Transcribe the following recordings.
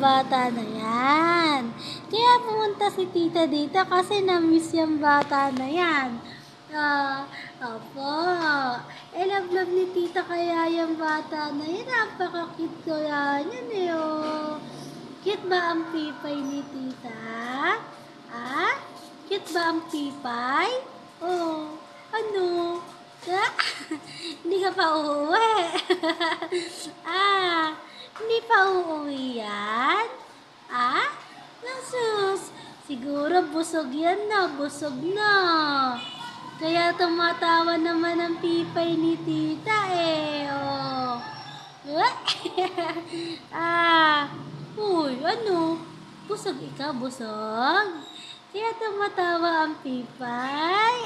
bata na yan. Kaya pumunta si tita dito kasi na-miss yung bata na yan. Opo. Love ni tita kaya yung bata na yan. Napaka-cute ko yan. Yan eh, oh. Cute ba ang pipay ni tita? Cute ba ang pipay? Oh, ano? Hindi ka pa uuwi. Hindi pa uuwi yan? Nasus, siguro busog yan na, busog na. Kaya tumatawa naman ang pipay ni tita eh, oh. Uy, ano? Busog ikaw, busog? Kaya tumatawa ang pipay?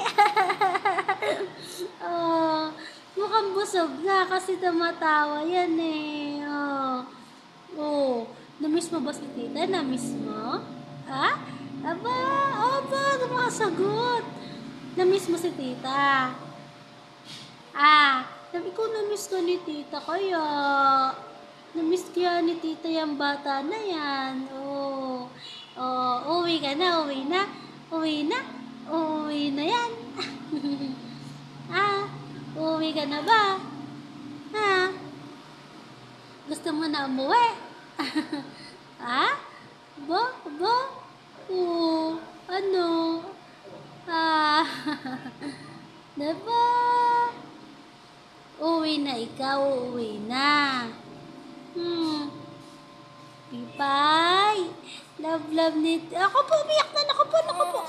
Oh, mukhang busog na kasi tumatawa yan eh. Namiss mo ba si tita? Namiss mo? Aba, sumasagot. Namiss mo si tita? Ikaw namiss ko ni tita kaya. Namiss kaya ni tita yung bata na yan. Uwi ka na, uwi na. Uwi na? Uwi na yan. Uwi ka na ba? Gusto mo na umuwi? Ba? Ano? Diba? Uwi na ikaw, uwi na. Pipay, love ni... Ako po, umiyak na, ako po.